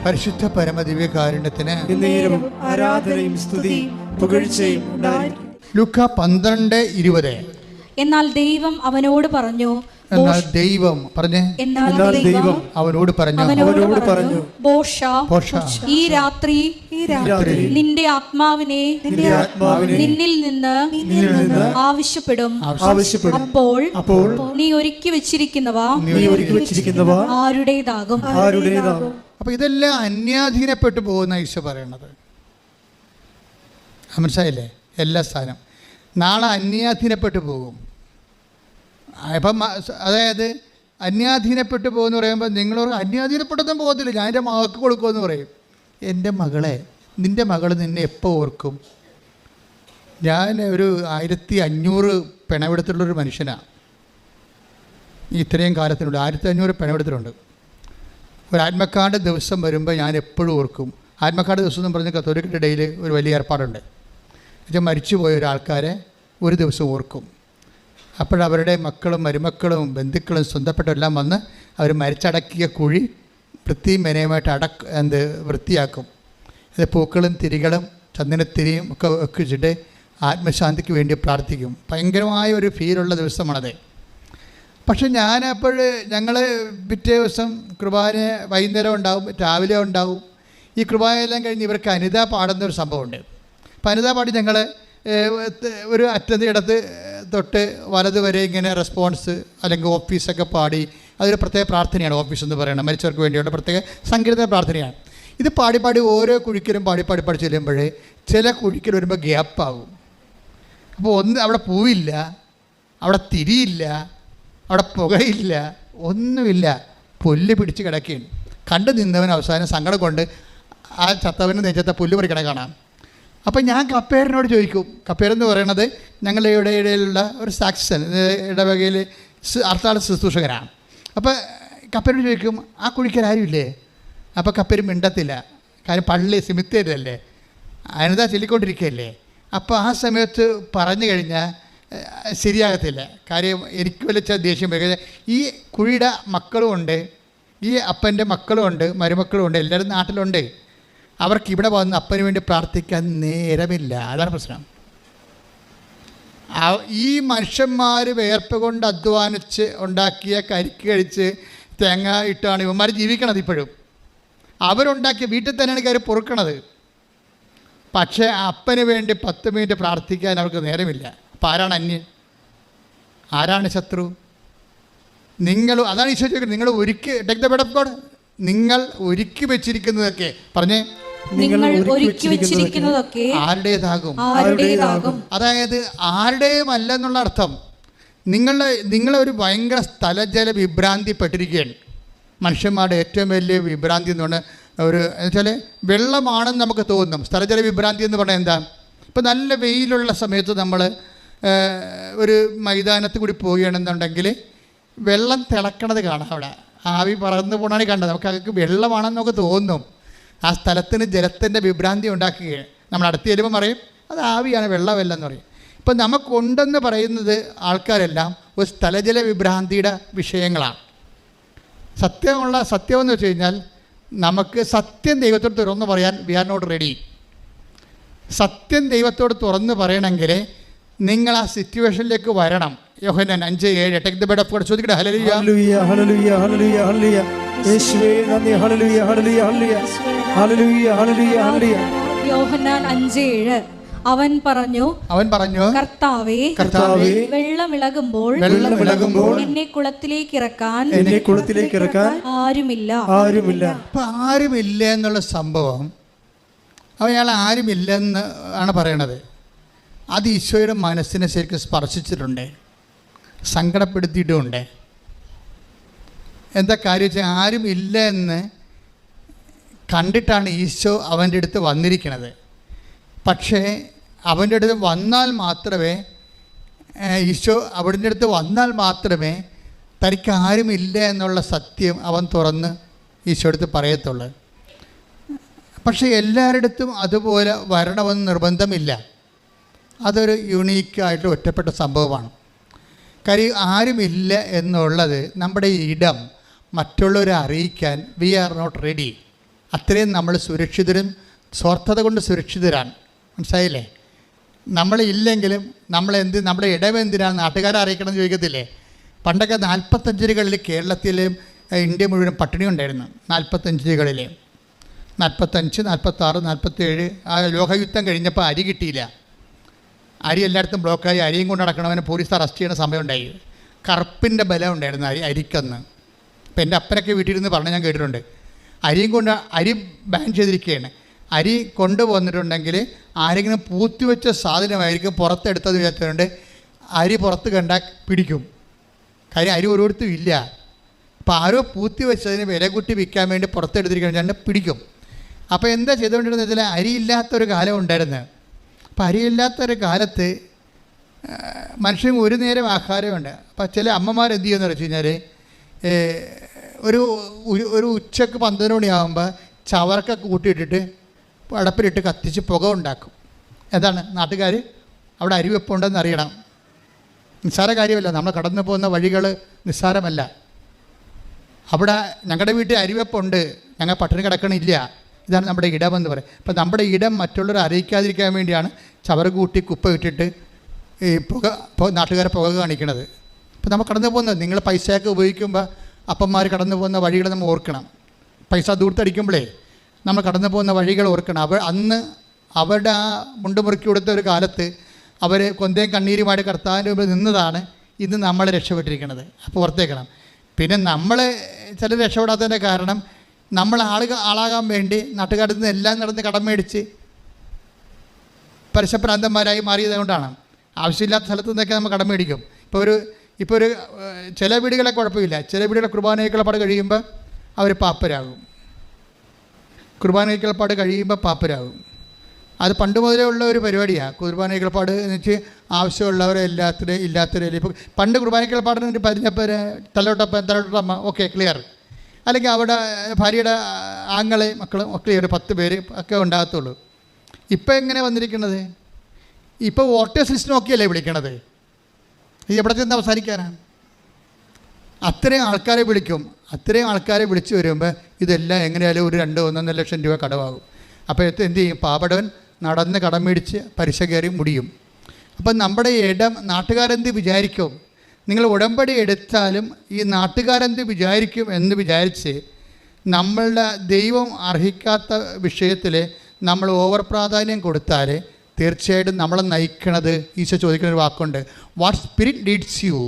പരിശുദ്ധ പരമദിവ്യകാരുണ്യത്തിന് ആരാധനയും സ്തുതിയും പുകഴ്ചയും ഉണ്ടായിരിക്കട്ടെ. ലൂക്കാ 12:20. എന്നാൽ ദൈവം അവനോട് പറഞ്ഞു, എന്നാൽ ദൈവം അവനോട് പറഞ്ഞു, ബോഷ, ഈ രാത്രി നിന്റെ ആത്മാവിനെ നിന്നിൽ നിന്ന് ആവശ്യപ്പെടും. അപ്പോൾ നീ ഒരുക്കി വെച്ചിരിക്കുന്നവ ആരുടേതാകും. അപ്പൊ ഇതെല്ലാം അന്യാധീനപ്പെട്ടു പോകുന്ന ഈശോ പറയണത് മനസ്സിലായില്ലേ? എല്ലാ സ്ഥാനം നാളെ അന്യാധീനപ്പെട്ടു പോകും. അപ്പം അതായത് അന്യാധീനപ്പെട്ടു പോകുമെന്ന് പറയുമ്പോൾ നിങ്ങളോട് അന്യാധീനപ്പെട്ടൊന്നും പോകത്തില്ല, ഞാൻ എൻ്റെ മകൾക്ക് കൊടുക്കുമെന്ന് പറയും. എൻ്റെ മകളെ, നിൻ്റെ മകൾ നിന്നെ എപ്പോൾ ഓർക്കും? ഞാൻ ഒരു 1500 പിണവെടുത്തുള്ളൊരു മനുഷ്യനാണ്. ഇത്രയും കാലത്തിനുണ്ട് 1500 പിണവെടുത്തിട്ടുണ്ട്. ഒരു ആത്മക്കാട് ദിവസം വരുമ്പോൾ ഞാൻ എപ്പോഴും ഓർക്കും. ആത്മക്കാട് ദിവസം എന്ന് പറഞ്ഞ് കത്തോലിക്കരുടെ ഇടയിൽ ഒരു വലിയ ഏർപ്പാടുണ്ട്. എന്നുവെച്ചാൽ മരിച്ചുപോയ ഒരാൾക്കാരെ ഒരു ദിവസം ഓർക്കും. അപ്പോഴവരുടെ മക്കളും മരുമക്കളും ബന്ധുക്കളും സ്വന്തപ്പെട്ടെല്ലാം വന്ന് അവർ മരിച്ചടക്കിയ കുഴി വൃത്തിയും വൃത്തിയാക്കും. അത് പൂക്കളും തിരികളും ചന്ദനത്തിരിയും ഒക്കെ വെച്ചിട്ട് ആത്മശാന്തിക്ക് വേണ്ടി പ്രാർത്ഥിക്കും. ഭയങ്കരമായ ഒരു ഫീലുള്ള ദിവസമാണത്. പക്ഷെ ഞങ്ങൾ പിറ്റേ ദിവസം കുർബാന വൈകുന്നേരം ഉണ്ടാവും, രാവിലെ ഉണ്ടാവും. ഈ കുർബാനയെല്ലാം കഴിഞ്ഞ് ഇവർക്ക് അനിത പാടുന്നൊരു സംഭവമുണ്ട്. അപ്പോൾ അനിത പാടി ഞങ്ങൾ ഒരു അറ്റത്ത് ഇടത്ത് തൊട്ട് വലത് വരെ ഇങ്ങനെ റെസ്പോൺസ് അല്ലെങ്കിൽ ഓഫീസൊക്കെ പാടി, അതൊരു പ്രത്യേക പ്രാർത്ഥനയാണ്. ഓഫീസ് എന്ന് പറയുന്നത് മരിച്ചവർക്ക് വേണ്ടിയുള്ള പ്രത്യേക സങ്കീർത്തന പ്രാർത്ഥനയാണ്. ഇത് പാടി ഓരോ കുഴിക്കലും പാടി ചെല്ലുമ്പോഴേ ചില കുഴിക്കൽ വരുമ്പോൾ ഗ്യാപ്പാകും. അപ്പോൾ അവിടെ പൂവില്ല, അവിടെ തിരിയില്ല, അവിടെ പുകയില്ല, ഒന്നുമില്ല, പുല്ല് പിടിച്ച് കിടക്കുകയാണ്. കണ്ടു നിന്നവൻ അവസാനം സങ്കടം കൊണ്ട് ആ ചത്തവന് നെഞ്ചത്തെ പുല്ല് പറിക്കണ കാണാം. അപ്പം ഞാൻ കപ്പേരനോട് ചോദിക്കും, കപ്പേരെന്ന് പറയണത് ഞങ്ങളുടെ ഇടയിലുള്ള ഒരു സാക്സൺ ഇടവകയിൽ അർത്ഥാള ശുശ്രൂഷകരാണ്. അപ്പോൾ കപ്പേരോട് ചോദിക്കും, ആ കുഴിക്കലാരും ഇല്ലേ? അപ്പോൾ കപ്പേര് മിണ്ടത്തില്ല, കാര്യം പള്ളി സിമിത്തേരല്ലേ, അനിത ചൊല്ലിക്കൊണ്ടിരിക്കുകയല്ലേ. അപ്പോൾ ആ സമയത്ത് പറഞ്ഞു കഴിഞ്ഞാൽ ശരിയാകത്തില്ല. കാര്യം എനിക്ക് വലിയ ദേഷ്യം വരും. ഈ കുഴിയുടെ മക്കളുമുണ്ട്, ഈ അപ്പൻ്റെ മക്കളുമുണ്ട്, മരുമക്കളുമുണ്ട്, എല്ലാവരും നാട്ടിലുണ്ട്. അവർക്ക് ഇവിടെ വന്ന് അപ്പന് വേണ്ടി പ്രാർത്ഥിക്കാൻ നേരമില്ല. അതാണ് പ്രശ്നം. ഈ മനുഷ്യന്മാർ വേർപ്പ് കൊണ്ട് അധ്വാനിച്ച് ഉണ്ടാക്കിയ കരിക്ക് കഴിച്ച് തേങ്ങ ഇട്ടാണ് ഇവന്മാർ ജീവിക്കണത്. ഇപ്പോഴും അവരുണ്ടാക്കിയ വീട്ടിൽ തന്നെയാണ് കയറി പൊറുക്കണത്. പക്ഷേ അപ്പന് വേണ്ടി 10 മിനിറ്റ് പ്രാർത്ഥിക്കാൻ അവർക്ക് നേരമില്ല. അപ്പോൾ ആരാണ് അന്യൻ? ആരാണ് ശത്രു? അതാണ് ഈശോ ചോദിക്കുന്നത്. നിങ്ങൾ ഒരുക്കി take the bed of God, നിങ്ങൾ ഒരുക്കി വെച്ചിരിക്കുന്നതൊക്കെ പറഞ്ഞേ, ആരുടേതാകും. അതായത് ആരുടേയുമല്ലെന്നുള്ള അർത്ഥം. നിങ്ങളൊരു ഭയങ്കര സ്ഥലജല വിഭ്രാന്തിപ്പെട്ടിരിക്കുകയാണ്. മനുഷ്യന്മാരുടെ ഏറ്റവും വലിയ വിഭ്രാന്തി എന്ന് പറഞ്ഞാൽ എന്നുവെച്ചാൽ വെള്ളമാണെന്ന് നമുക്ക് തോന്നും. സ്ഥലജല വിഭ്രാന്തി എന്ന് പറഞ്ഞാൽ എന്താ? ഇപ്പം നല്ല വെയിലുള്ള സമയത്ത് നമ്മൾ ഒരു മൈതാനത്ത് കൂടി പോവുകയാണെന്നുണ്ടെങ്കിൽ വെള്ളം തിളക്കണത് കാണാം. അവിടെ ആവി പറന്ന് പോകണാണ് കണ്ടത്. നമുക്ക് വെള്ളമാണെന്ന് നമുക്ക് തോന്നും. ആ സ്ഥലത്തിന് ജലത്തിൻ്റെ വിഭ്രാന്തി ഉണ്ടാക്കുകയാണ്. നമ്മൾ അടുത്ത് ചെല്ലുമ്പോൾ പറയും അത് ആവിയാണ്, വെള്ളമല്ലെന്ന് പറയും. ഇപ്പം നമുക്കുണ്ടെന്ന് പറയുന്നത് ആൾക്കാരെല്ലാം ഒരു സ്ഥലജല വിഭ്രാന്തിയുടെ വിഷയങ്ങളാണ്. സത്യമെന്ന് വെച്ച് കഴിഞ്ഞാൽ നമുക്ക് സത്യം ദൈവത്തോട് തുറന്ന് പറയാൻ വി ആർ നോട്ട് റെഡി. സത്യം ദൈവത്തോട് തുറന്ന് പറയണമെങ്കിൽ നിങ്ങൾ ആ സിറ്റുവേഷനിലേക്ക് വരണം. Yohannan 5:7 take the bed of God. ചോദിക്കട്ടെ, hallelujah hallelujah hallelujah hallelujah hallelujah യേശുവേ നന്ദി, hallelujah hallelujah hallelujah hallelujah hallelujah hallelujah. Yohannan 5:7 അവൻ പറഞ്ഞു, കർത്താവേ, വെള്ളമിളകുമ്പോൾ എന്നെ കുളത്തിലേക്ക് ഇറക്കാൻ ആരുമില്ല. അപ്പം ആരുമില്ല എന്നുള്ള സംഭവം അയാൾ ആരുമില്ലെന്ന് ആണ് പറയണത്. അത് ഈശോയുടെ മനസ്സിനെ ശരിക്കും സ്പർശിച്ചിട്ടുണ്ട്, സങ്കടപ്പെടുത്തിയിട്ടുമുണ്ട്. എന്താ കാര്യം വെച്ചാൽ ആരുമില്ല എന്ന് കണ്ടിട്ടാണ് ഈശോ അവൻ്റെ അടുത്ത് വന്നിരിക്കുന്നത്. പക്ഷേ അവൻ്റെ അടുത്ത് വന്നാൽ മാത്രമേ ഈശോ അവിടുത്തെ അടുത്ത് വന്നാൽ മാത്രമേ തനിക്ക് ആരുമില്ല എന്നുള്ള സത്യം അവൻ തുറന്ന് ഈശോ അടുത്ത് പറയത്തുള്ളൂ. പക്ഷേ എല്ലാവരുടെ അടുത്തും അതുപോലെ വരണമെന്ന് നിർബന്ധമില്ല. അതൊരു യുണീക്കായിട്ട് ഒറ്റപ്പെട്ട സംഭവമാണ്. കാര്യം ആരുമില്ല എന്നുള്ളത് നമ്മുടെ ഇടം മറ്റുള്ളവരെ അറിയിക്കാൻ വി ആർ നോട്ട് റെഡി. അത്രയും നമ്മൾ സുരക്ഷിതരും സ്വാർത്ഥത കൊണ്ട് സുരക്ഷിതരാണ്. മനസ്സിലായില്ലേ? നമ്മളില്ലെങ്കിലും നമ്മുടെ ഇടമെന്തിനാണ് നാട്ടുകാരെ അറിയിക്കണം എന്ന് ചോദിക്കത്തില്ലേ? പണ്ടൊക്കെ 45കളിൽ കേരളത്തിലും ഇന്ത്യ മുഴുവൻ പട്ടിണി ഉണ്ടായിരുന്നു. 45കളിൽ 45, 46, 47 ആ ലോകയുദ്ധം കഴിഞ്ഞപ്പോൾ അരി കിട്ടിയില്ല. അരി എല്ലായിടത്തും ബ്ലോക്കായി. അരിയും കൊണ്ട് നടക്കണവനെ പോലീസ് അറസ്റ്റ് ചെയ്യുന്ന സമയമുണ്ടായി. കറുപ്പിൻ്റെ ബലം ഉണ്ടായിരുന്നു അരിക്കന്ന്. ഇപ്പം എൻ്റെ അപ്പനൊക്കെ വീട്ടിലിരുന്ന് പറഞ്ഞ് ഞാൻ കേട്ടിട്ടുണ്ട്. അരി ബാൻ ചെയ്തിരിക്കുകയാണ്. അരി കൊണ്ടുപോന്നിട്ടുണ്ടെങ്കിൽ ആരെങ്കിലും പൂത്തിവെച്ച സാധനമായിരിക്കും പുറത്തെടുത്തത് വിചാരിച്ചിട്ടുണ്ട്. അരി പുറത്ത് കണ്ടാൽ പിടിക്കും. കാര്യം അരി ഓരോരുത്തരും ഇല്ല. അപ്പോൾ ആരോ പൂത്തി വെച്ചതിന് വില കൂട്ടി വിൽക്കാൻ വേണ്ടി പുറത്തെടുത്തിരിക്കുകയാണ്, പിടിക്കും. അപ്പോൾ എന്താ ചെയ്തുകൊണ്ടിരുന്നത് വെച്ചാൽ അരിയില്ലാത്തൊരു കാലം ഉണ്ടായിരുന്നു. അപ്പോൾ അരിയില്ലാത്തൊരു കാലത്ത് മനുഷ്യന് ഒരു നേരം ആഹാരമുണ്ട്. അപ്പോൾ ചില അമ്മമാർ എന്ത് ചെയ്യുമെന്ന് വെച്ച് കഴിഞ്ഞാൽ ഒരു ഉച്ചക്ക് 12 മണിയാകുമ്പോൾ ചവർക്കൊക്കെ കൂട്ടിയിട്ടിട്ട് അടപ്പിലിട്ട് കത്തിച്ച് പുക ഉണ്ടാക്കും. എന്താണ് നാട്ടുകാർ അവിടെ അരിവെപ്പുണ്ടെന്ന് അറിയണം. നിസ്സാര കാര്യമല്ല. നമ്മൾ കടന്നു പോകുന്ന വഴികൾ നിസ്സാരമല്ല. അവിടെ ഞങ്ങളുടെ വീട്ടിൽ അരിവെപ്പുണ്ട്, ഞങ്ങൾ പട്ടിണി കിടക്കണില്ല. ഇതാണ് നമ്മുടെ ഇടമെന്ന് പറയും. അപ്പോൾ നമ്മുടെ ഇടം മറ്റുള്ളവരെ അറിയിക്കാതിരിക്കാൻ വേണ്ടിയാണ് ചവറ് കൂട്ടി കുപ്പ ഇട്ടിട്ട് ഈ നാട്ടുകാരെ പുക കാണിക്കണത്. അപ്പോൾ നമ്മൾ കടന്നു പോകുന്നത്, നിങ്ങൾ പൈസയൊക്കെ ഉപയോഗിക്കുമ്പോൾ അപ്പന്മാർ കടന്നു പോകുന്ന വഴികൾ നമ്മൾ ഓർക്കണം. പൈസ ദൂർത്തടിക്കുമ്പോഴേ നമ്മൾ കടന്നു പോകുന്ന വഴികൾ ഓർക്കണം. അന്ന് അവരുടെ ആ മുണ്ടുമുറുക്കി കൊടുത്ത ഒരു കാലത്ത് അവർ കൊന്തയും കണ്ണീരുമായിട്ട് കർത്താവിൻ്റെ മുമ്പിൽ നിന്നതാണ് ഇന്ന് നമ്മൾ രക്ഷപ്പെട്ടിരിക്കുന്നത്. അപ്പോൾ ഓർത്തേക്കണം. പിന്നെ നമ്മൾ ചില രക്ഷപ്പെടാത്തതിൻ്റെ കാരണം നമ്മൾ ആളാകാൻ വേണ്ടി നാട്ടുകാരിൽ നിന്ന് എല്ലാം നടന്ന് കടം മേടിച്ച് പരശപ്രാന്തന്മാരായി മാറിയത് കൊണ്ടാണ്. ആവശ്യമില്ലാത്ത സ്ഥലത്തു നിന്നൊക്കെ നമ്മൾ കടം മേടിക്കും. ഇപ്പോൾ ഒരു ചില വീടുകളെ കുഴപ്പമില്ല. ചില വീടുകളെ കുർബാനയ്ക്കുള്ളപ്പാട് കഴിയുമ്പോൾ അവർ പാപ്പരാകും. കുർബാനയ്ക്കുള്ളപ്പാട് കഴിയുമ്പോൾ പാപ്പരാകും. അത് പണ്ട് മുതലേ ഉള്ള ഒരു പരിപാടിയാണ്. കുർബാനയ്ക്കുള്ളപ്പാട് എന്ന് വെച്ച് ആവശ്യമുള്ളവരെ ഇല്ലാത്തവരെ ഇപ്പോൾ പണ്ട് കുർബാനയ്ക്കുള്ളപ്പാടിന് പരിഞ്ഞപ്പോൾ തലയോട്ടമ്മ ഓക്കെ ക്ലിയർ, അല്ലെങ്കിൽ അവിടെ ഭാര്യയുടെ ആങ്ങളെ മക്കളും ക്ലിയർ 10 പേര് ഒക്കെ ഉണ്ടാകത്തുള്ളൂ. ഇപ്പം എങ്ങനെ വന്നിരിക്കുന്നത്? ഇപ്പോൾ വോട്ടേഴ്സ് ലിസ്റ്റ് നോക്കിയല്ലേ വിളിക്കണത്. എവിടെ ചെന്ന് അവസാനിക്കാനാണ്? അത്രയും ആൾക്കാരെ വിളിക്കും. അത്രയും ആൾക്കാരെ വിളിച്ചു വരുമ്പോൾ ഇതെല്ലാം എങ്ങനെയായാലും ഒരു 2-1.5 ലക്ഷം രൂപ കടമാകും. അപ്പോൾ എന്ത് ചെയ്യും? പാവടവൻ നടന്ന് കടം മേടിച്ച് പലിശ കയറി മുടിയും. അപ്പം നമ്മുടെ ഇടം നാട്ടുകാരെന്ത് വിചാരിക്കും? നിങ്ങൾ ഉടമ്പടി എടുത്താലും ഈ നാട്ടുകാരെന്ത് വിചാരിക്കും എന്ന് വിചാരിച്ച് നമ്മളുടെ ദൈവം അർഹിക്കാത്ത വിഷയത്തിൽ നമ്മൾ ഓവർ പ്രാധാന്യം കൊടുത്താൽ തീർച്ചയായിട്ടും നമ്മളെ നയിക്കണത് ഈശോ ചോദിക്കുന്ന ഒരു വാക്കുണ്ട്, വാട്ട് സ്പിരിറ്റ് ലീഡ്സ് യു.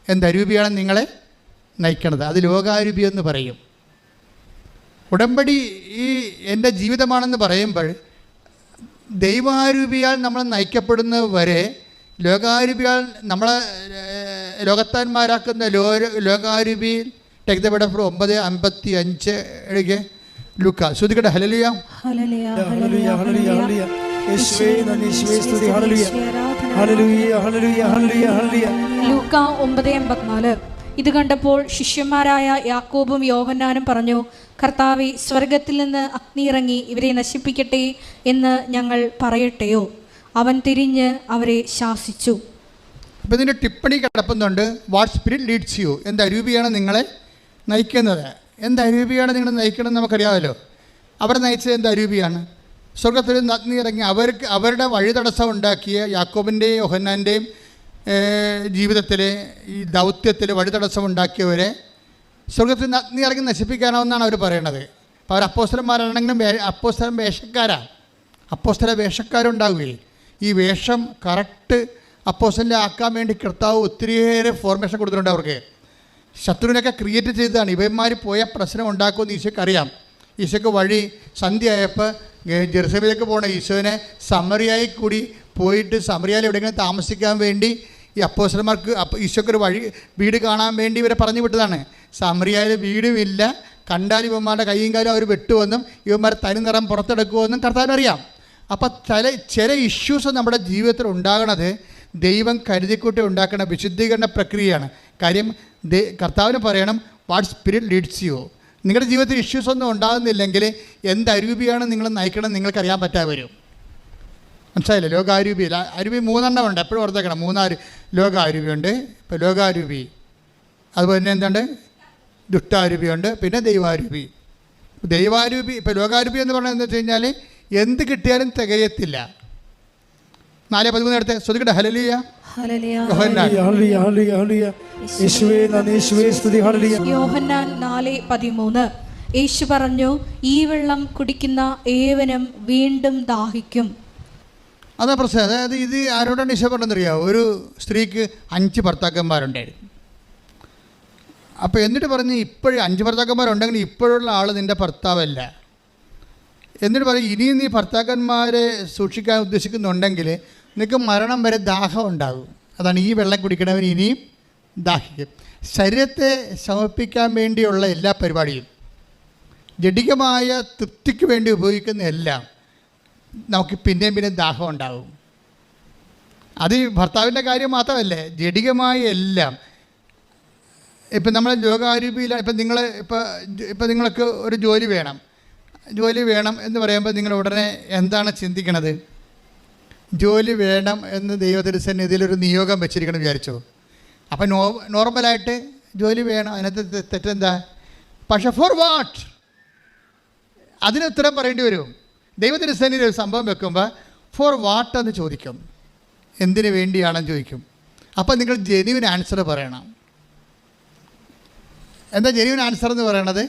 എന്തരൂപിയാണ് നിങ്ങളെ നയിക്കണത്? അത് ലോകാരൂപി എന്ന് പറയും. ഉടമ്പടി ഈ എൻ്റെ ജീവിതമാണെന്ന് പറയുമ്പോൾ ദൈവാരൂപിയാൽ നമ്മൾ നയിക്കപ്പെടുന്നത് വരെ ലോകാരൂപിയാൽ നമ്മളെ ലോകത്താന്മാരാക്കുന്ന ലോകാരൂപിയിൽ take the word from 9:55 Luka ശ്രുതികട്ടെ. ഹല്ലേലൂയ ഹല്ലേലൂയ ഹല്ലേലൂയ യേശുവേ നന്ദി, യേശുവേ സ്തുതി. Hallelujah hallelujah hallelujah hallelujah hallelujah. Luka 9:84. ഇത് കണ്ടപ്പോൾ ശിഷ്യന്മാരായ യാക്കോബും യോഹന്നാനും പറഞ്ഞു, കർത്താവേ, സ്വർഗത്തിൽ നിന്ന് അഗ്നി ഇറങ്ങി ഇവരെ നശിപ്പിക്കട്ടെ എന്ന് ഞങ്ങൾ പറയട്ടെയോ? അവൻ തിരിഞ്ഞ് അവരെ ശാസിച്ചു. അപ്പോൾ ഇതിൻ്റെ ടിപ്പണി കിടപ്പുന്നുണ്ട്, വാട്ട് സ്പിരിറ്റ് ലീഡ്സ് യു. എന്തരൂപിയാണ് നിങ്ങളെ നയിക്കുന്നത്? എന്തരൂപിയാണ് നിങ്ങളെ നയിക്കണമെന്ന് നമുക്കറിയാമല്ലോ. അവരെ നയിച്ചത് എന്തരൂപിയാണ്? സ്വർഗത്തിൽ നിന്ന് അഗ്നി ഇറങ്ങി അവരുടെ വഴി തടസ്സം ഉണ്ടാക്കിയ യാക്കോബിൻ്റെയും യോഹന്നാൻ്റെയും ജീവിതത്തിൽ ഈ ദൗത്യത്തിൽ വഴി തടസ്സം ഉണ്ടാക്കിയവരെ സ്വർഗത്തിൽ നിന്ന് അഗ്നി ഇറങ്ങി നശിപ്പിക്കാനാവെന്നാണ് അവർ പറയണത്. അപ്പോൾ അവർ അപ്പോസ്തലന്മാരാണെങ്കിലും അപ്പോസ്തലൻ വേഷക്കാരാണ്. അപ്പോസ്തല വേഷക്കാരുണ്ടാവുകയും ഈ വേഷം കറക്റ്റ് അപ്പോസ്തലനെ ആക്കാൻ വേണ്ടി കർത്താവ് ഒത്തിരിയേറെ ഫോർമേഷൻ കൊടുത്തിട്ടുണ്ട്. അവർക്ക് ശത്രുവിനൊക്കെ ക്രിയേറ്റ് ചെയ്തതാണ്. ഇവന്മാർ പോയ പ്രശ്നം ഉണ്ടാക്കുമെന്ന് ഈശോയ്ക്ക് അറിയാം. ഈശോയ്ക്ക് വഴി സന്ധ്യയായപ്പോൾ ജെറുസലേമിലേക്ക് പോകണ ഈശോനെ സമറിയായി കൂടി പോയിട്ട് സമറിയയിൽ എവിടെയെങ്കിലും താമസിക്കാൻ വേണ്ടി ഈ അപ്പോസ്തലന്മാർക്ക് ഈശോയ്ക്കൊരു വീട് കാണാൻ വേണ്ടി ഇവരെ പറഞ്ഞു വിട്ടതാണ്. സമറിയയിൽ വീടുമില്ല, കണ്ടാൽ ഇവന്മാരുടെ കൈയും കാലും അവർ വെട്ടുമെന്നും ഇവന്മാർ തനി നിറം പുറത്തെടുക്കുമെന്നും കർത്താവിനറിയാം. അപ്പം ചില ഇഷ്യൂസ് നമ്മുടെ ജീവിതത്തിൽ ഉണ്ടാകണത് ദൈവം കരുതിക്കൂട്ടി ഉണ്ടാക്കുന്ന വിശുദ്ധീകരണ പ്രക്രിയയാണ്. കാര്യം കർത്താവിന് പറയണം, വാട്ട് സ്പിരിറ്റ് ലീഡ്സ് യു. നിങ്ങളുടെ ജീവിതത്തിൽ ഇഷ്യൂസ് ഒന്നും ഉണ്ടാകുന്നില്ലെങ്കിൽ എന്തരൂപിയാണ് നിങ്ങൾ നയിക്കണം നിങ്ങൾക്കറിയാൻ പറ്റാതെ വരും. മനസ്സിലായില്ലേ? ലോകാരൂപിയിൽ അരൂപി 3 ഉണ്ട്. എപ്പോഴും ഓർത്തേക്കണം. 3 ലോകാരൂപിയുണ്ട്. ഇപ്പോൾ ലോകാരൂപി, അതുപോലെ തന്നെ എന്തുണ്ട്? ദുഷ്ടാരൂപിയുണ്ട്, പിന്നെ ദൈവാരൂപി. ദൈവാരൂപി ഇപ്പോൾ ലോകാരൂപി എന്ന് പറയുന്നത് എന്താ വെച്ച് കഴിഞ്ഞാൽ എന്ത് കിട്ടിയാലും തികയത്തില്ല. 4:13 എടുത്ത് ശ്രദ്ധിക്കട്ടെ. ഹല്ലേലൂയ. യോഹന്നാൻ 4:13 യേശു പറഞ്ഞു, ഈ വെള്ളം കുടിക്കുന്ന ഏവനും വീണ്ടും ദാഹിക്കും. അതാ പ്രശ്നം. അതായത് ഇത് ആരോടാണ് ഈശോ പറഞ്ഞെന്നറിയാമോ? ഒരു സ്ത്രീക്ക് 5 ഭർത്താക്കന്മാരുണ്ടായിരുന്നു. അപ്പോൾ എന്നിട്ട് പറഞ്ഞ് ഇപ്പോഴും 5 ഭർത്താക്കന്മാരുണ്ടെങ്കിൽ ഇപ്പോഴുള്ള ആൾ നിൻ്റെ ഭർത്താവല്ല. എന്നിട്ട് പറയും ഇനിയും നീ ഭർത്താക്കന്മാരെ സൂക്ഷിക്കാൻ ഉദ്ദേശിക്കുന്നുണ്ടെങ്കിൽ നിനക്ക് മരണം വരെ ദാഹം ഉണ്ടാകും. അതാണ് ഈ വെള്ളം കുടിക്കണവൻ ഇനിയും ദാഹിക്കും. ശരീരത്തെ സമർപ്പിക്കാൻ വേണ്ടിയുള്ള എല്ലാ പരിപാടിയും, ജഡികമായ തൃപ്തിക്ക് വേണ്ടി ഉപയോഗിക്കുന്ന എല്ലാം നമുക്ക് പിന്നെയും പിന്നെ ദാഹം ഉണ്ടാകും. അത് ഭർത്താവിൻ്റെ കാര്യം മാത്രമല്ലേ, ജഡികമായ എല്ലാം. ഇപ്പം നമ്മൾ ലോകാരൂപിയിൽ ഇപ്പം നിങ്ങൾക്ക് ഒരു ജോലി വേണം എന്ന് പറയുമ്പോൾ നിങ്ങൾ ഉടനെ എന്താണ് ചിന്തിക്കണത്? ജോലി വേണം എന്ന് ദൈവത്തിരുസന്നിധിയിലൊരു നിയോഗം വെച്ചിരിക്കണം വിചാരിച്ചോ. അപ്പം നോർമലായിട്ട് ജോലി വേണം, അതിനകത്ത് തെറ്റെന്താ? പക്ഷെ ഫോർ വാട്ട്? അതിന് ഉത്തരം പറയേണ്ടി വരും. ദൈവത്തിരുസന്നിധിയിൽ ഒരു സംഭവം വെക്കുമ്പോൾ ഫോർ വാട്ട് എന്ന് ചോദിക്കും, എന്തിനു വേണ്ടിയാണെന്ന് ചോദിക്കും. അപ്പം നിങ്ങൾ ജെന്യുവിൻ ആൻസർ പറയണം. എന്താ ജെന്യുവിൻ ആൻസർ എന്ന് പറയണത്?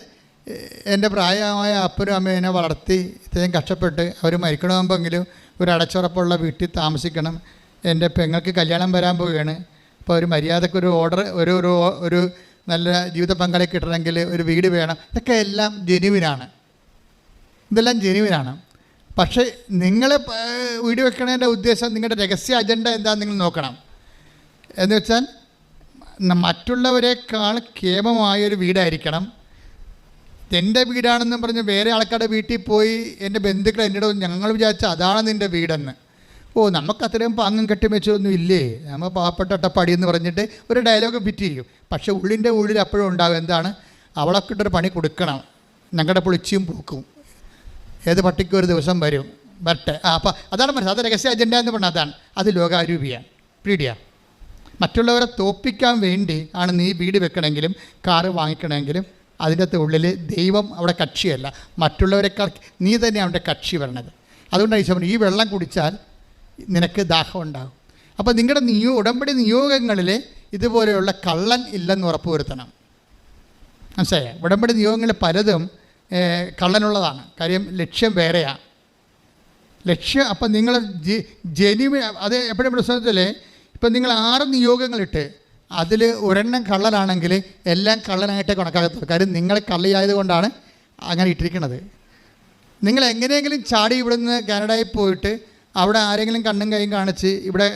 എൻ്റെ പ്രായമായ അപ്പനും അമ്മയും എന്നെ വളർത്തി ഇത്രയും കഷ്ടപ്പെട്ട് അവർ മരിക്കണമെങ്കിലും ഒരു അടച്ചുറപ്പുള്ള വീട്ടിൽ താമസിക്കണം. എൻ്റെ പെങ്ങൾക്ക് കല്യാണം വരാൻ പോവുകയാണ്. അപ്പോൾ ഒരു മര്യാദക്കൊരു ഓർഡർ ഒരു നല്ല ജീവിത പങ്കാളി കിട്ടണമെങ്കിൽ ഒരു വീട് വേണം. ഇതൊക്കെ എല്ലാം ജെന്യുവിനാണ്. ഇതെല്ലാം ജെന്യുവിനാണ്. പക്ഷേ നിങ്ങൾ വീട് വെക്കണതിൻ്റെ ഉദ്ദേശം, നിങ്ങളുടെ രഹസ്യ അജണ്ട എന്താണെന്ന് നിങ്ങൾ നോക്കണം. എന്ന് വെച്ചാൽ മറ്റുള്ളവരെക്കാൾ കേമമായൊരു വീടായിരിക്കണം. എൻ്റെ വീടാണെന്നും പറഞ്ഞ് വേറെ ആൾക്കാരുടെ വീട്ടിൽ പോയി എൻ്റെ ബന്ധുക്കൾ എന്നോട് ഞങ്ങൾ വിചാരിച്ച അതാണ് നിൻ്റെ വീടെന്ന്. നമുക്ക് അത്രയും പാങ്ങും കെട്ടി വെച്ചൊന്നും ഇല്ലേ, നമ്മൾ പാവപ്പെട്ട അട്ടപ്പാടി എന്ന് പറഞ്ഞിട്ട് ഒരു ഡയലോഗ് ഫിറ്റ് ചെയ്യും. പക്ഷേ ഉള്ളിൽ അപ്പോഴും ഉണ്ടാകും എന്താണ്, അവളൊക്കെ ഇട്ടൊരു പണി കൊടുക്കണം, ഞങ്ങളുടെ പൊളിച്ചിയും പൂക്കും, ഏത് പട്ടിക്കും ഒരു ദിവസം വരട്ടെ. അപ്പോൾ അതാണ് മനസ്സിൽ, അത് രഹസ്യ അജണ്ട എന്ന് പറഞ്ഞാൽ അതാണ്. അത് ലോകാരൂപിയാണ്, പീഡിയാണ്. മറ്റുള്ളവരെ തോപ്പിക്കാൻ വേണ്ടി ആണ് നീ വീട് വെക്കണമെങ്കിലും കാറ് വാങ്ങിക്കണമെങ്കിലും അതിൻ്റെ അകത്ത് ഉള്ളിൽ ദൈവം അവിടെ കക്ഷിയല്ല, മറ്റുള്ളവരെക്കാൾ നീ തന്നെയാണ് അവിടെ കക്ഷി വരണത്. അതുകൊണ്ടാണ് ഈശോ ഈ വെള്ളം കുടിച്ചാൽ നിനക്ക് ദാഹം ഉണ്ടാകും. അപ്പോൾ നിങ്ങളുടെ ഉടമ്പടി നിയോഗങ്ങളിൽ ഇതുപോലെയുള്ള കള്ളൻ ഇല്ലെന്ന് ഉറപ്പ് വരുത്തണം. മനസ്സിലായോ? ഉടമ്പടി നിയോഗങ്ങളിൽ പലതും കള്ളനുള്ളതാണ്. കാര്യം ലക്ഷ്യം വേറെയാണ്. ലക്ഷ്യം അപ്പം നിങ്ങൾ ജെന്യുവിൻ, അത് എപ്പോഴും പ്രശ്നത്തിലേ, ഇപ്പം നിങ്ങൾ 6 നിയോഗങ്ങളിട്ട് അതിൽ ഒരെണ്ണം കള്ളനാണെങ്കിൽ എല്ലാം കള്ളനായിട്ടേ കണക്കാകത്തുള്ളൂ. കാര്യം നിങ്ങൾ കള്ളിയായത് കൊണ്ടാണ് അങ്ങനെ ഇട്ടിരിക്കുന്നത്. നിങ്ങൾ എങ്ങനെയെങ്കിലും ചാടി ഇവിടുന്ന് കാനഡയിൽ പോയിട്ട് അവിടെ ആരെങ്കിലും കണ്ണും കൈയും കാണിച്ച് ഇവിടെ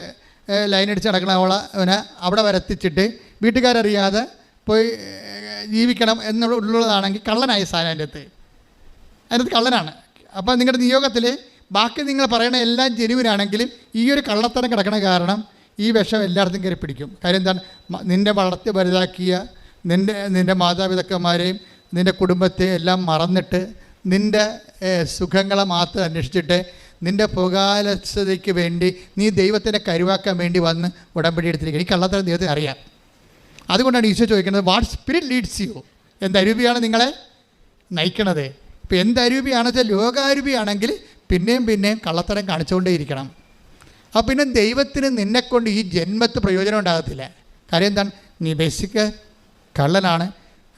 ലൈൻ അടിച്ച് നടക്കണവളെ അവിടെ വരത്തിച്ചിട്ട് വീട്ടുകാരറിയാതെ പോയി ജീവിക്കണം എന്നുള്ളതാണെങ്കിൽ കള്ളനായി സാധനം അതിനകത്ത് കള്ളനാണ്. അപ്പോൾ നിങ്ങളുടെ നിയോഗത്തിൽ ബാക്കി നിങ്ങൾ പറയണ എല്ലാം ജെന്യുവിനാണെങ്കിലും ഈ ഒരു കള്ളത്തരം കിടക്കണ കാരണം ഈ വിഷം എല്ലായിടത്തും കയറി പിടിക്കും. കാര്യം എന്താണ്, നിന്നെ വളർത്തി വലുതാക്കിയ നിൻ്റെ മാതാപിതാക്കന്മാരെയും നിൻ്റെ കുടുംബത്തെ എല്ലാം മറന്നിട്ട് നിൻ്റെ സുഖങ്ങളെ മാത്രം അന്വേഷിച്ചിട്ട് നിൻ്റെ പുകാലസ്ഥതയ്ക്ക് വേണ്ടി നീ ദൈവത്തിനെ കരുവാക്കാൻ വേണ്ടി വന്ന് ഉടമ്പടി എടുത്തിരിക്കുക. ഈ കള്ളത്തരം ദൈവത്തിന് അറിയാം. അതുകൊണ്ടാണ് ഈശോ ചോദിക്കുന്നത്, വാട്ട് സ്പിരിറ്റ് ലീഡ്സ് യു? എന്തരൂപിയാണ് നിങ്ങളെ നയിക്കണത്? ഇപ്പോൾ എന്തരൂപിയാണെന്ന് വെച്ചാൽ ലോകാരൂപിയാണെങ്കിൽ പിന്നെയും കള്ളത്തരം കാണിച്ചുകൊണ്ടേയിരിക്കണം. അപ്പോൾ പിന്നെ ദൈവത്തിന് നിന്നെക്കൊണ്ട് ഈ ജന്മത്ത് പ്രയോജനം ഉണ്ടാകത്തില്ല. കാര്യം എന്താണ്, നീ ബേസിക് കള്ളനാണ്.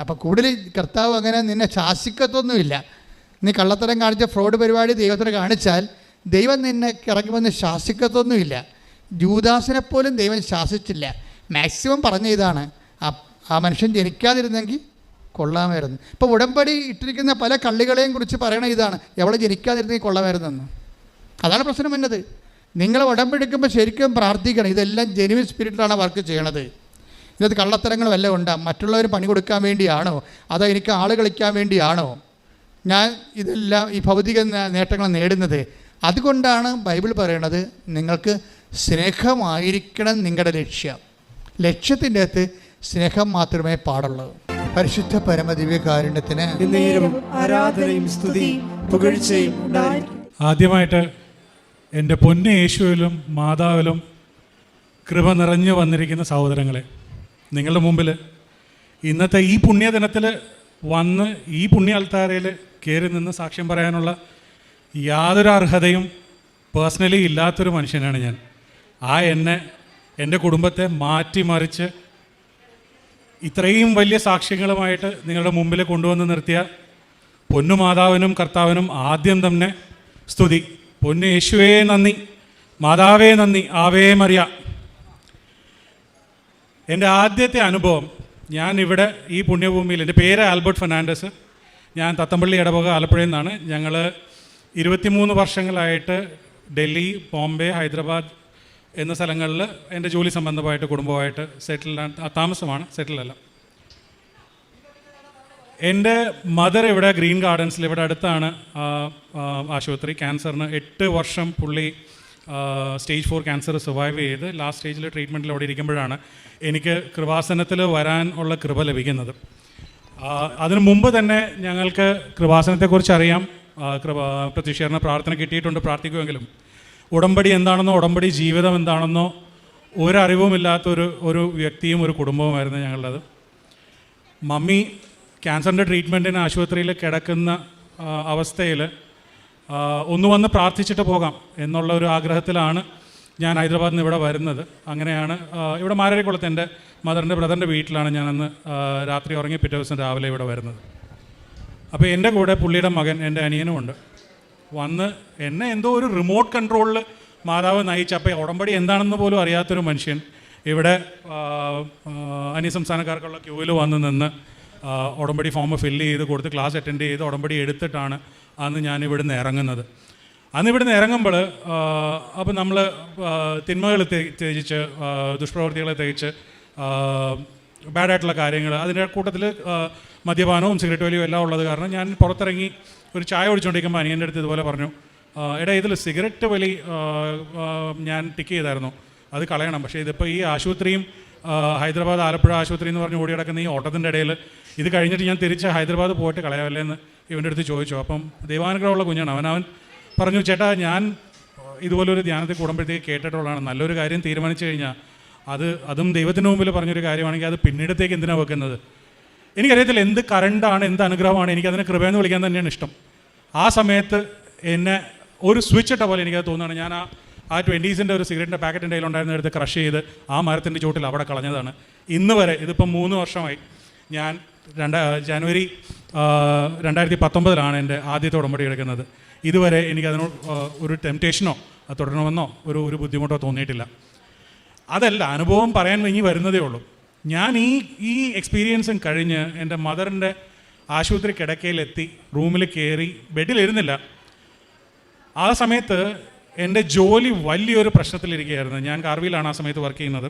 അപ്പോൾ കൂടുതൽ കർത്താവ് അങ്ങനെ നിന്നെ ശാസിക്കത്തൊന്നുമില്ല. നീ കള്ളത്തരം കാണിച്ച ഫ്രോഡ് പരിപാടി ദൈവത്തിന് കാണിച്ചാൽ ദൈവം നിന്നെ ഇറങ്ങി വന്ന് ശാസിക്കത്തൊന്നുമില്ല. ജൂദാസിനെ പോലും ദൈവം ശാസിച്ചില്ല. മാക്സിമം പറഞ്ഞ ഇതാണ്, ആ മനുഷ്യൻ ജനിക്കാതിരുന്നെങ്കിൽ കൊള്ളാമായിരുന്നു. ഇപ്പോൾ ഉടമ്പടി ഇട്ടിരിക്കുന്ന പല കള്ളികളെയും കുറിച്ച് പറയണ ഇതാണ്, എവിടെ ജനിക്കാതിരുന്നെങ്കിൽ കൊള്ളാമായിരുന്നെന്ന്. അതാണ് പ്രശ്നം വന്നത്. നിങ്ങൾ ഉടമ്പെടുക്കുമ്പോൾ ശരിക്കും പ്രാർത്ഥിക്കണം, ഇതെല്ലാം ജെന്യുവിൻ സ്പിരിറ്റിലാണ് വർക്ക് ചെയ്യണത്. ഇതിനകത്ത് കള്ളത്തരങ്ങൾ വല്ലതും ഉണ്ടാകും. മറ്റുള്ളവർ പണി കൊടുക്കാൻ വേണ്ടിയാണോ, അതോ എനിക്ക് ആൾ കളിക്കാൻ വേണ്ടിയാണോ ഞാൻ ഇതെല്ലാം ഈ ഭൗതിക നേട്ടങ്ങൾ നേടുന്നത്? അതുകൊണ്ടാണ് ബൈബിൾ പറയണത് നിങ്ങൾക്ക് സ്നേഹമായിരിക്കണം നിങ്ങളുടെ ലക്ഷ്യം. ലക്ഷ്യത്തിൻ്റെ അകത്ത് സ്നേഹം മാത്രമേ പാടുള്ളൂ. പരിശുദ്ധ പരമദിവ്യകാരുണ്യത്തിന് ആരാധനയും സ്തുതിയും പുകഴ്ചയും ഉണ്ടായിരിക്കും. ആദ്യമായിട്ട് എൻ്റെ പൊന്നു യേശുവിലും മാതാവിലും കൃപ നിറഞ്ഞു വന്നിരിക്കുന്ന സഹോദരങ്ങളെ, നിങ്ങളുടെ മുമ്പിൽ ഇന്നത്തെ ഈ പുണ്യദിനത്തിൽ വന്ന് ഈ പുണ്യാൽത്താരയിൽ കയറി നിന്ന് സാക്ഷ്യം പറയാനുള്ള യാതൊരു അർഹതയും പേഴ്സണലി ഇല്ലാത്തൊരു മനുഷ്യനാണ് ഞാൻ. എന്നെ എൻ്റെ കുടുംബത്തെ മാറ്റിമറിച്ച് ഇത്രയും വലിയ സാക്ഷ്യങ്ങളുമായിട്ട് നിങ്ങളുടെ മുമ്പിൽ കൊണ്ടുവന്ന് നിർത്തിയ പൊന്നുമാതാവിനും കർത്താവിനും ആദ്യം തന്നെ സ്തുതി. പൊന്നു യേശുവേ നന്ദി, മാതാവേ നന്ദി, ആവേ മറിയ. എൻ്റെ ആദ്യത്തെ അനുഭവം, ഞാൻ ഇവിടെ ഈ പുണ്യഭൂമിയിൽ, എൻ്റെ പേര് ആൽബർട്ട് ഫെർണാണ്ടസ്, ഞാൻ തത്തമ്പള്ളി ഇടവക ആലപ്പുഴയിൽ നിന്നാണ്. ഞങ്ങൾ 23 വർഷങ്ങളായിട്ട് ഡൽഹി, ബോംബെ, ഹൈദരാബാദ് എന്ന സ്ഥലങ്ങളിൽ എൻ്റെ ജോലി സംബന്ധമായിട്ട് കുടുംബമായിട്ട് താമസമാണ്, സെറ്റിലല്ല. എൻ്റെ മദർ ഇവിടെ ഗ്രീൻ ഗാർഡൻസിൽ, ഇവിടെ അടുത്താണ് ആശുപത്രി. ക്യാൻസറിന് 8 വർഷം പുള്ളി സ്റ്റേജ് 4 ക്യാൻസർ സർവൈവ് ചെയ്ത് ലാസ്റ്റ് സ്റ്റേജിൽ ട്രീറ്റ്മെൻറ്റിൽ അവിടെ ഇരിക്കുമ്പോഴാണ് എനിക്ക് കൃപാസനത്തിൽ വരാൻ ഉള്ള കൃപ ലഭിക്കുന്നത്. അതിനു മുമ്പ് തന്നെ ഞങ്ങൾക്ക് കൃപാസനത്തെക്കുറിച്ച് അറിയാം, പ്രത്യക്ഷീകരണ പ്രാർത്ഥന കിട്ടിയിട്ടുണ്ട്, പ്രാർത്ഥിക്കുമെങ്കിലും ഉടമ്പടി എന്താണെന്നോ ഉടമ്പടി ജീവിതം എന്താണെന്നോ ഒരറിവുമില്ലാത്തൊരു വ്യക്തിയും ഒരു കുടുംബവുമായിരുന്നു ഞങ്ങളുടേത്. മമ്മി ക്യാൻസറിൻ്റെ ട്രീറ്റ്മെൻറ്റിന് ആശുപത്രിയിൽ കിടക്കുന്ന അവസ്ഥയിൽ ഒന്ന് വന്ന് പ്രാർത്ഥിച്ചിട്ട് പോകാം എന്നുള്ള ഒരു ആഗ്രഹത്തിലാണ് ഞാൻ ഹൈദരാബാദിൽ നിന്ന് ഇവിടെ വരുന്നത്. അങ്ങനെയാണ് ഇവിടെ മാരാരിക്കുളത്ത് എൻ്റെ മദറിൻ്റെ ബ്രദറിൻ്റെ വീട്ടിലാണ് ഞാനന്ന് രാത്രി ഉറങ്ങി പിറ്റേ ദിവസം രാവിലെ ഇവിടെ വരുന്നത്. അപ്പോൾ എൻ്റെ കൂടെ പുള്ളിയുടെ മകൻ, എൻ്റെ അനിയനും ഉണ്ട്. വന്ന് എന്നെ എന്തോ ഒരു റിമോട്ട് കൺട്രോളിൽ മാതാവ് നയിച്ച്, അപ്പോൾ ഉടമ്പടി എന്താണെന്ന് പോലും അറിയാത്തൊരു മനുഷ്യൻ ഇവിടെ അന്യസംസ്ഥാനക്കാർക്കുള്ള ക്യൂവിൽ വന്ന് നിന്ന് ഉടമ്പടി ഫോം ഫില്ല് ചെയ്ത് കൊടുത്ത് ക്ലാസ് അറ്റൻഡ് ചെയ്ത് ഉടമ്പടി എടുത്തിട്ടാണ് അന്ന് ഞാൻ ഇവിടുന്ന് ഇറങ്ങുന്നത്. അന്ന് ഇവിടുന്ന് ഇറങ്ങുമ്പോൾ അപ്പോൾ നമ്മൾ തിന്മകൾ ത്യജിച്ച്, ദുഷ്പ്രവൃത്തികളെ ത്യജിച്ച്, ബാഡായിട്ടുള്ള കാര്യങ്ങൾ, അതിൻ്റെ കൂട്ടത്തിൽ മദ്യപാനവും സിഗരറ്റ് വലിയും എല്ലാം ഉള്ളത് കാരണം ഞാൻ പുറത്തിറങ്ങി ഒരു ചായ കുടിച്ചുകൊണ്ടിരിക്കുമ്പോൾ അനിയൻ്റെ അടുത്ത് ഇതുപോലെ പറഞ്ഞു, എടാ ഇതിൽ സിഗരറ്റ് വലി ഞാൻ ടിക്ക് ചെയ്തായിരുന്നു, അത് കളയണം. പക്ഷേ ഇതിപ്പോൾ ഈ ആശുപത്രിയും ഹൈദരാബാദ് ആലപ്പുഴ ആശുപത്രി എന്ന് പറഞ്ഞ് ഓടി കിടക്കുന്ന ഈ ഓട്ടത്തിൻ്റെ ഇടയിൽ ഇത് കഴിഞ്ഞിട്ട് ഞാൻ തിരിച്ച് ഹൈദരാബാദ് പോയിട്ട് കളയാമല്ലേ എന്ന് ഇവൻ്റെ അടുത്ത് ചോദിച്ചു. അപ്പം ദൈവാനുഗ്രഹമുള്ള കുഞ്ഞാണ് അവൻ പറഞ്ഞു, ചേട്ടാ ഞാൻ ഇതുപോലൊരു ധ്യാനത്തിൽ കൂടുമ്പോഴത്തേക്ക് കേട്ടിട്ടുള്ളതാണ്, നല്ലൊരു കാര്യം തീരുമാനിച്ചു കഴിഞ്ഞാൽ അതും ദൈവത്തിന് മുമ്പിൽ പറഞ്ഞൊരു കാര്യമാണെങ്കിൽ അത് പിന്നീടത്തേക്ക് എന്തിനാണ് വെക്കുന്നത്? എനിക്കറിയത്തില്ല എന്ത് കറണ്ടാണ്, എന്ത് അനുഗ്രഹമാണ്, എനിക്കതിനെ കൃപയെന്ന് വിളിക്കാൻ തന്നെയാണ് ഇഷ്ടം. ആ സമയത്ത് എന്നെ ഒരു സ്വിച്ച് ഇട്ട പോലെ എനിക്കത് തോന്നുകയാണ്. ഞാൻ ആ 20s ഒരു സിഗരറ്റിൻ്റെ പാക്കറ്റിൻ്റെ കയ്യിലുണ്ടായിരുന്ന എടുത്ത് ക്രഷ് ചെയ്ത് ആ മരത്തിൻ്റെ ചുവട്ടിൽ അവിടെ കളഞ്ഞതാണ്. ഇന്ന് വരെ, ഇതിപ്പം 3 വർഷമായി, ഞാൻ ജനുവരി 2019 എൻ്റെ ആദ്യത്തെ ഉടമ്പടി എടുക്കുന്നത്. ഇതുവരെ എനിക്കതിനോട് ഒരു ടെംപ്റ്റേഷനോ അത് തുടരണമെന്നോ ഒരു ബുദ്ധിമുട്ടോ തോന്നിയിട്ടില്ല. അതല്ല, അനുഭവം പറയാൻ ഇനി വരുന്നതേ ഉള്ളൂ. ഞാൻ ഈ എക്സ്പീരിയൻസും കഴിഞ്ഞ് എൻ്റെ മദറിൻ്റെ ആശുപത്രി കിടക്കയിലെത്തി, റൂമിൽ കയറി, ബെഡിലിരുന്നില്ല. ആ സമയത്ത് എൻ്റെ ജോലി വലിയൊരു പ്രശ്നത്തിലിരിക്കുകയായിരുന്നു. ഞാൻ കാർവിയിലാണ് ആ സമയത്ത് വർക്ക് ചെയ്യുന്നത്.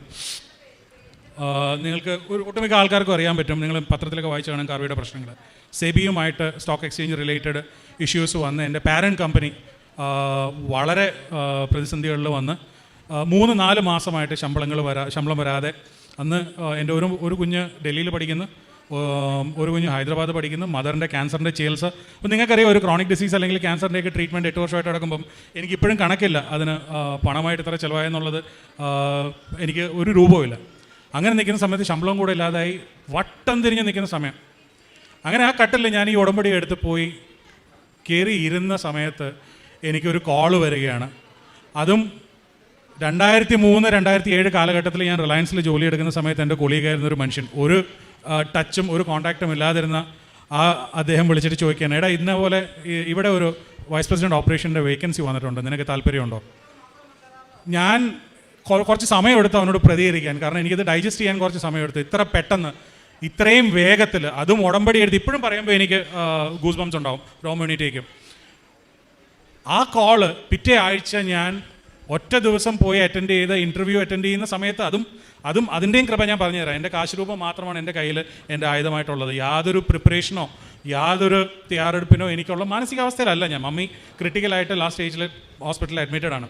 നിങ്ങൾക്ക് ഒട്ടുമിക്ക ആൾക്കാർക്കും അറിയാൻ പറ്റും, നിങ്ങൾ പത്രത്തിലൊക്കെ വായിച്ചു കാണാൻ കാർവിയുടെ പ്രശ്നങ്ങൾ. സെബിയുമായിട്ട് സ്റ്റോക്ക് എക്സ്ചേഞ്ച് റിലേറ്റഡ് ഇഷ്യൂസ് വന്ന് എൻ്റെ പാരൻറ്റ് കമ്പനി വളരെ പ്രതിസന്ധികളിൽ വന്ന് 3-4 മാസമായിട്ട് ശമ്പളം വരാതെ, അന്ന് എൻ്റെ ഒരു കുഞ്ഞ് ഡൽഹിയിൽ പഠിക്കുന്നു, ഒരു കുഞ്ഞ് ഹൈദരാബാദ് പഠിക്കുന്നു, മദറിൻ്റെ ക്യാൻസറിൻ്റെ ചികിത്സ. അപ്പോൾ നിങ്ങൾക്കറിയാം, ഒരു ക്രോണിക് ഡിസീസ് അല്ലെങ്കിൽ ക്യാൻസറിൻ്റെയൊക്കെ ട്രീറ്റ്മെൻറ്റ് 8 വർഷമായിട്ട് നടക്കുമ്പം എനിക്കിപ്പോഴും കണക്കില്ല അതിന് പണമായിട്ട് ഇത്ര ചിലവായെന്നുള്ളത്. എനിക്ക് ഒരു രൂപമില്ല. അങ്ങനെ നിൽക്കുന്ന സമയത്ത് ശമ്പളം കൂടെ ഇല്ലാതായി വട്ടം തിരിഞ്ഞ് നിൽക്കുന്ന സമയം. അങ്ങനെ ആ കട്ടിൽ ഞാൻ ഈ ഉടമ്പടി എടുത്ത് പോയി കയറി ഇരുന്ന സമയത്ത് എനിക്കൊരു കോള് വരികയാണ്. അതും 2003-2007 കാലഘട്ടത്തിൽ ഞാൻ റിലയൻസിൽ ജോലി എടുക്കുന്ന സമയത്ത് എൻ്റെ കൊളീഗായിരുന്ന ഒരു മനുഷ്യൻ, ഒരു ടച്ചും ഒരു കോൺടാക്റ്റും ഇല്ലാതിരുന്ന അദ്ദേഹം വിളിച്ചിട്ട് ചോദിക്കുകയാണ്, എടാ ഇന്ന പോലെ ഇവിടെ ഒരു വൈസ് പ്രസിഡൻറ്റ് ഓപ്പറേഷൻ്റെ വേക്കൻസി വന്നിട്ടുണ്ട്, നിനക്ക് താല്പര്യമുണ്ടോ? ഞാൻ കുറച്ച് സമയമെടുത്ത് അവനോട് പ്രതികരിക്കാൻ, കാരണം എനിക്കത് ഡൈജസ്റ്റ് ചെയ്യാൻ കുറച്ച് സമയമെടുത്തു. ഇത്ര പെട്ടെന്ന്, ഇത്രയും വേഗത്തിൽ, അതും ഉടമ്പടി എടുത്ത് ഇപ്പോഴും പറയുമ്പോൾ എനിക്ക് ഗൂസ് ബംസ് ഉണ്ടാവും, രോമണിറ്റേക്കും. ആ കോള് പിറ്റേ ആഴ്ച ഞാൻ ഒറ്റ ദിവസം പോയി ഇൻ്റർവ്യൂ അറ്റൻഡ് ചെയ്യുന്ന സമയത്ത് അതും അതിൻ്റെയും കൃപ ഞാൻ പറഞ്ഞുതരാം. എൻ്റെ കാശ് രൂപം മാത്രമാണ് എൻ്റെ കയ്യിൽ എൻ്റെ ആയുധമായിട്ടുള്ളത്. യാതൊരു പ്രിപ്പറേഷനോ യാതൊരു തയ്യാറെടുപ്പിനോ എനിക്കുള്ള മാനസികാവസ്ഥയിലല്ല ഞാൻ. മമ്മി ക്രിട്ടിക്കലായിട്ട് ലാസ്റ്റ് സ്റ്റേജിൽ ഹോസ്പിറ്റലിൽ അഡ്മിറ്റഡ് ആണ്.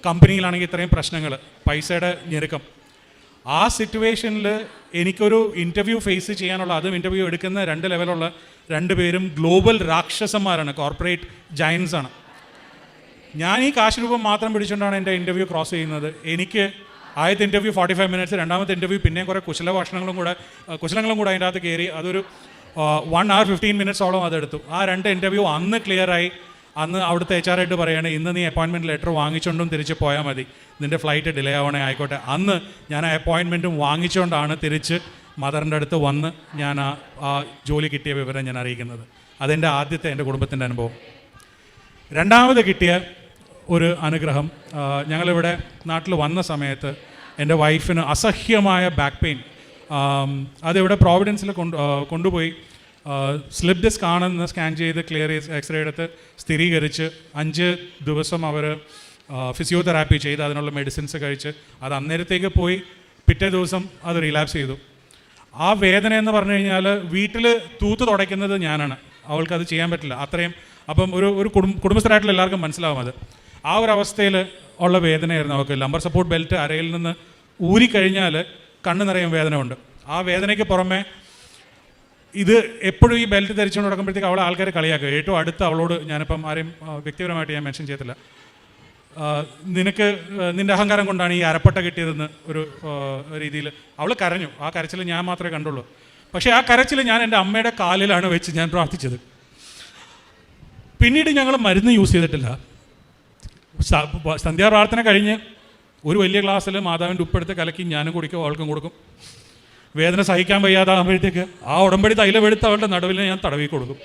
കമ്പനിയിലാണെങ്കിൽ ഇത്രയും പ്രശ്നങ്ങൾ, പൈസയുടെ ഞെരുക്കം. ആ സിറ്റുവേഷനിൽ എനിക്കൊരു ഇൻ്റർവ്യൂ ഫേസ് ചെയ്യാനുള്ള, അതും ഇൻ്റർവ്യൂ എടുക്കുന്ന 2 ലെവലുള്ള 2 പേരും ഗ്ലോബൽ രാക്ഷസന്മാരാണ്, കോർപ്പറേറ്റ് ജയൻസ് ആണ്. ഞാൻ ഈ കാശ് രൂപം മാത്രം പിടിച്ചുകൊണ്ടാണ് എൻ്റെ ഇൻ്റർവ്യൂ ക്രോസ് ചെയ്യുന്നത്. എനിക്ക് ആദ്യത്തെ ഇൻ്റർവ്യൂ 45 മിനിറ്റ്സ്, രണ്ടാമത്തെ ഇൻ്റർവ്യൂ പിന്നെയും കുറേ കുശലങ്ങളും കൂടെ അതിൻ്റെ അകത്ത് കയറി. 1 hour 15 മിനിറ്റ്സോളം അതെടുത്തു. ആ 2 ഇൻ്റർവ്യൂ അന്ന് ക്ലിയറായി. അന്ന് അവിടുത്തെ HR ആയിട്ട് പറയുകയാണ്, ഇന്ന് നീ അപ്പോയിൻമെൻറ്റ് ലെറ്റർ വാങ്ങിച്ചുകൊണ്ടും തിരിച്ച് പോയാൽ മതി, നിൻ്റെ ഫ്ലൈറ്റ് ഡിലേ ആവണേ ആയിക്കോട്ടെ. അന്ന് ഞാൻ ആ അപ്പോയിൻമെൻറ്റും വാങ്ങിച്ചുകൊണ്ടാണ് തിരിച്ച് മദറിൻ്റെ അടുത്ത് വന്ന് ഞാൻ ആ ജോലി കിട്ടിയ വിവരം ഞാൻ അറിയിക്കുന്നത്. അതെൻ്റെ ആദ്യത്തെ എൻ്റെ കുടുംബത്തിൻ്റെ അനുഭവം. രണ്ടാമത് കിട്ടിയ ഒരു അനുഗ്രഹം, ഞങ്ങളിവിടെ നാട്ടിൽ വന്ന സമയത്ത് എൻ്റെ വൈഫിന് അസഹ്യമായ ബാക്ക് പെയിൻ. അതിവിടെ പ്രോവിഡൻസിൽ കൊണ്ടുപോയി സ്ലിപ്പ് ഡിസ്ക് ആണെന്ന് സ്കാൻ ചെയ്ത് ക്ലിയർ ചെയ്ത് എക്സ്റേ എടുത്ത് സ്ഥിരീകരിച്ച് 5 ദിവസം അവർ ഫിസിയോതെറാപ്പി ചെയ്ത് അതിനുള്ള മെഡിസിൻസ് കഴിച്ച് അത് അന്നേരത്തേക്ക് പോയി. പിറ്റേ ദിവസം അത് റിലാപ്സ് ചെയ്തു. ആ വേദന എന്ന് പറഞ്ഞു കഴിഞ്ഞാൽ വീട്ടിൽ തൂത്ത് തുടയ്ക്കുന്നത് ഞാനാണ്, അവൾക്കത് ചെയ്യാൻ പറ്റില്ല അത്രയും. അപ്പം ഒരു കുടുംബസ്ഥരായിട്ടുള്ള എല്ലാവർക്കും മനസ്സിലാവും അത്. ആ ഒരു അവസ്ഥയിൽ ഉള്ള വേദനയായിരുന്നു അവൾക്ക്. ലംബർ സപ്പോർട്ട് ബെൽറ്റ് അരയിൽ നിന്ന് ഊരിക്കഴിഞ്ഞാൽ കണ്ണ് നിറയും വേദന ഉണ്ട്. ആ വേദനയ്ക്ക് പുറമെ ഇത് എപ്പോഴും ഈ ബെൽറ്റ് ധരിച്ചുകൊണ്ട് നടക്കുമ്പോഴത്തേക്ക് അവളെ ആൾക്കാർ കളിയാക്കുക. ഏറ്റവും അടുത്ത് അവളോട്, ഞാനിപ്പം ആരെയും വ്യക്തിപരമായിട്ട് ഞാൻ മെൻഷൻ ചെയ്തില്ല, നിനക്ക് നിൻ്റെ അഹങ്കാരം കൊണ്ടാണ് ഈ അരപ്പട്ട കിട്ടിയതെന്ന് ഒരു രീതിയിൽ അവൾ കരഞ്ഞു. ആ കരച്ചിൽ ഞാൻ മാത്രമേ കണ്ടുള്ളൂ. പക്ഷേ ആ കരച്ചിൽ ഞാൻ എൻ്റെ അമ്മയുടെ കാലിലാണ് വെച്ച് ഞാൻ പ്രാർത്ഥിച്ചത്. പിന്നീട് ഞങ്ങൾ മരുന്ന് യൂസ് ചെയ്തിട്ടില്ല. സന്ധ്യാപ്രാർത്ഥന കഴിഞ്ഞ് ഒരു വലിയ ഗ്ലാസ്സിൽ മാതാവിൻ്റെ ഉപ്പെടുത്ത് കലക്കി ഞാനും കുടിക്കും, അവൾക്കും കൊടുക്കും. വേദന സഹിക്കാൻ വയ്യാതാകുമ്പോഴത്തേക്ക് ആ ഉടമ്പടി തൈലമെടുത്ത് അവളുടെ നടുവിൽ ഞാൻ തടവി കൊടുക്കും.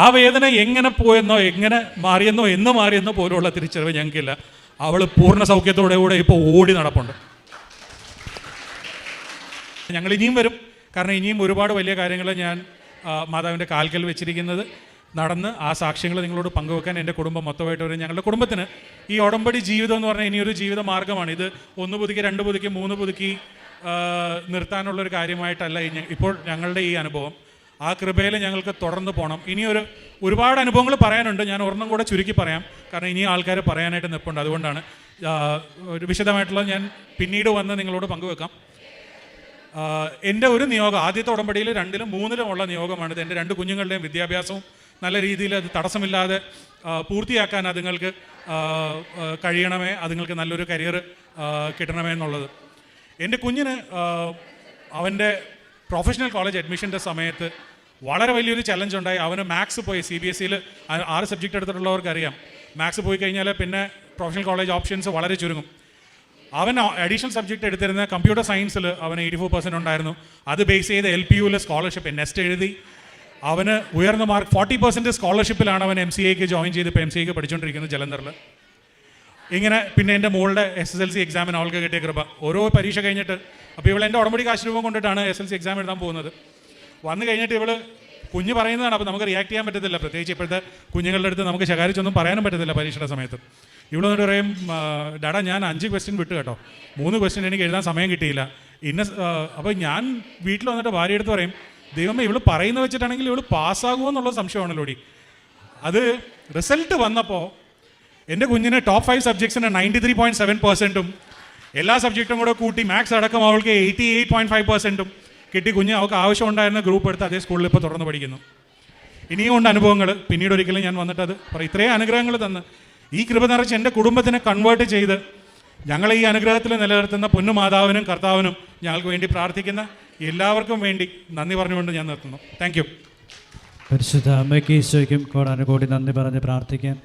ആ വേദന എങ്ങനെ പോയെന്നോ എങ്ങനെ മാറിയെന്നോ എന്ന് മാറിയെന്നോ പോലുള്ള തിരിച്ചറിവ് ഞങ്ങൾക്കില്ല. അവൾ പൂർണ്ണ സൗഖ്യത്തോടെ കൂടെ ഇപ്പോൾ ഓടി നടപ്പുണ്ട്. ഞങ്ങൾ ഇനിയും വരും, കാരണം ഇനിയും ഒരുപാട് വലിയ കാര്യങ്ങൾ ഞാൻ മാതാവിൻ്റെ കാൽക്കൽ വെച്ചിരിക്കുന്നത് നടന്ന് ആ സാക്ഷ്യങ്ങൾ നിങ്ങളോട് പങ്കുവെക്കാൻ എൻ്റെ കുടുംബം മൊത്തമായിട്ട് വരും. ഞങ്ങളുടെ കുടുംബത്തിന് ഈ ഉടമ്പടി ജീവിതം എന്ന് പറഞ്ഞാൽ ഇനിയൊരു ജീവിത മാർഗ്ഗമാണ്. ഇത് 1 പുതുക്കി 2 പുതുക്കി 3 പുതുക്കി നിർത്താനുള്ളൊരു കാര്യമായിട്ടല്ല ഇപ്പോൾ ഞങ്ങളുടെ ഈ അനുഭവം. ആ കൃപയിൽ ഞങ്ങൾക്ക് തുടർന്ന് പോകണം. ഇനിയൊരു ഒരുപാട് അനുഭവങ്ങൾ പറയാനുണ്ട്. ഞാൻ ഒരെണ്ണം കൂടെ ചുരുക്കി പറയാം, കാരണം ഇനി ആൾക്കാർ പറയാനായിട്ട് നിൽപ്പുണ്ട്. അതുകൊണ്ടാണ് ഒരു വിശദമായിട്ടുള്ളത് ഞാൻ പിന്നീട് വന്ന് നിങ്ങളോട് പങ്കുവെക്കാം. എൻ്റെ ഒരു നിയോഗം ആദ്യത്തെ ഉടമ്പടിയിൽ 2ലും 3ലും ഉള്ള നിയോഗമാണിത്. എൻ്റെ 2 കുഞ്ഞുങ്ങളുടെയും വിദ്യാഭ്യാസവും നല്ല രീതിയിൽ അത് തടസ്സമില്ലാതെ പൂർത്തിയാക്കാൻ അതുങ്ങൾക്ക് കഴിയണമേ, അതുങ്ങൾക്ക് നല്ലൊരു കരിയർ കിട്ടണമേ എന്നുള്ളത്. എൻ്റെ കുഞ്ഞിന് അവൻ്റെ പ്രൊഫഷണൽ കോളേജ് അഡ്മിഷൻ്റെ സമയത്ത് വളരെ വലിയൊരു ചലഞ്ച് ഉണ്ടായി. അവന് മാത്സ് പോയി CBSEയിൽ 6 സബ്ജക്റ്റ് എടുത്തിട്ടുള്ളവർക്ക് അറിയാം, മാത്സ് പോയി കഴിഞ്ഞാൽ പിന്നെ പ്രൊഫഷണൽ കോളേജ് ഓപ്ഷൻസ് വളരെ ചുരുങ്ങും. അവൻ അഡീഷണൽ സബ്ജക്റ്റ് എടുത്തിരുന്ന കമ്പ്യൂട്ടർ സയൻസിൽ അവന് 84% ഉണ്ടായിരുന്നു. അത് ബേസ് ചെയ്ത് LPUവിൽ സ്കോളർഷിപ്പ് നെസ്റ്റ് എഴുതി. അവന് ഉയർന്ന മാർക്ക് 40% സ്കോളർഷിപ്പിലാണ് അവൻ MCAക്ക് ജോയിൻ ചെയ്ത് ഇപ്പോൾ MCAക്ക് പഠിച്ചുകൊണ്ടിരിക്കുന്നത് ജലന്ധറിൽ. ഇങ്ങനെ പിന്നെ എൻ്റെ മോളുടെ SSLC എക്സാമിന് അവൾക്ക് കിട്ടിയ കൃപ. ഓരോ പരീക്ഷ കഴിഞ്ഞിട്ട്, അപ്പോൾ ഇവൾ എൻ്റെ ഉടമ്പടി കാശ് രൂപം കൊണ്ടിട്ടാണ് SSLC എക്സാം എഴുതാൻ പോകുന്നത്. വന്നു കഴിഞ്ഞിട്ട് ഇവൾ കുഞ്ഞ് പറയുന്നതാണ്, അപ്പോൾ നമുക്ക് റിയാക്ട് ചെയ്യാൻ പറ്റത്തില്ല. പ്രത്യേകിച്ച് ഇപ്പോഴത്തെ കുഞ്ഞുങ്ങളുടെ അടുത്ത് നമുക്ക് ശകാരിച്ചൊന്നും പറയാനും പറ്റത്തില്ല പരീക്ഷയുടെ സമയത്ത്. ഇവിടെ വന്നിട്ട് പറയും, ഡാഡാ ഞാൻ 5 ക്വസ്റ്റ്യൻ വിട്ടു കേട്ടോ, 3 ക്വസ്റ്റ്യൻ എനിക്ക് എഴുതാൻ സമയം കിട്ടിയില്ല. അപ്പോൾ ഞാൻ വീട്ടിൽ വന്നിട്ട് ഭാര്യ എടുത്ത് പറയും, ദൈവമേ ഇവൾ പറയുന്നത് വെച്ചിട്ടാണെങ്കിൽ ഇവൾ പാസ്സാകുമോ എന്നുള്ള സംശയമാണല്ലോടി. അത് റിസൾട്ട് വന്നപ്പോൾ എൻ്റെ കുഞ്ഞിന് ടോപ്പ് 5 സബ്ജക്ട്സിന് 93.7%ഉം എല്ലാ സബ്ജക്റ്റും കൂടെ കൂട്ടി മാത്സ് അടക്കം അവൾക്ക് 88.5%ഉം കിട്ടി. കുഞ്ഞ് അവൾക്ക് ആവശ്യമുണ്ടായിരുന്ന ഗ്രൂപ്പ് എടുത്ത് അതേ സ്കൂളിൽ ഇപ്പോൾ തുടർന്ന് പഠിക്കുന്നു. ഇനിയും ഉണ്ട് അനുഭവങ്ങൾ, പിന്നീട് ഒരിക്കലും ഞാൻ വന്നിട്ട് അത് പറയും. ഇത്രയും അനുഗ്രഹങ്ങൾ തന്ന് ഈ കൃപ നിറച്ച് എൻ്റെ കുടുംബത്തിനെ കൺവേർട്ട് ചെയ്ത് ഞങ്ങളെ ഈ അനുഗ്രഹത്തിൽ നിലനിർത്തുന്ന പൊന്നുമാതാവിനും കർത്താവിനും ഞങ്ങൾക്ക് വേണ്ടി പ്രാർത്ഥിക്കുന്ന എല്ലാവർക്കും വേണ്ടി നന്ദി പറഞ്ഞുകൊണ്ട് ഞാൻ നിർത്തുന്നു. Thank you. പരിശുദ്ധ അമ്മയ്ക്ക് ഈശോയ്ക്കും കോടാനുകോടി നന്ദി പറഞ്ഞ് പ്രാർത്ഥിക്കാം.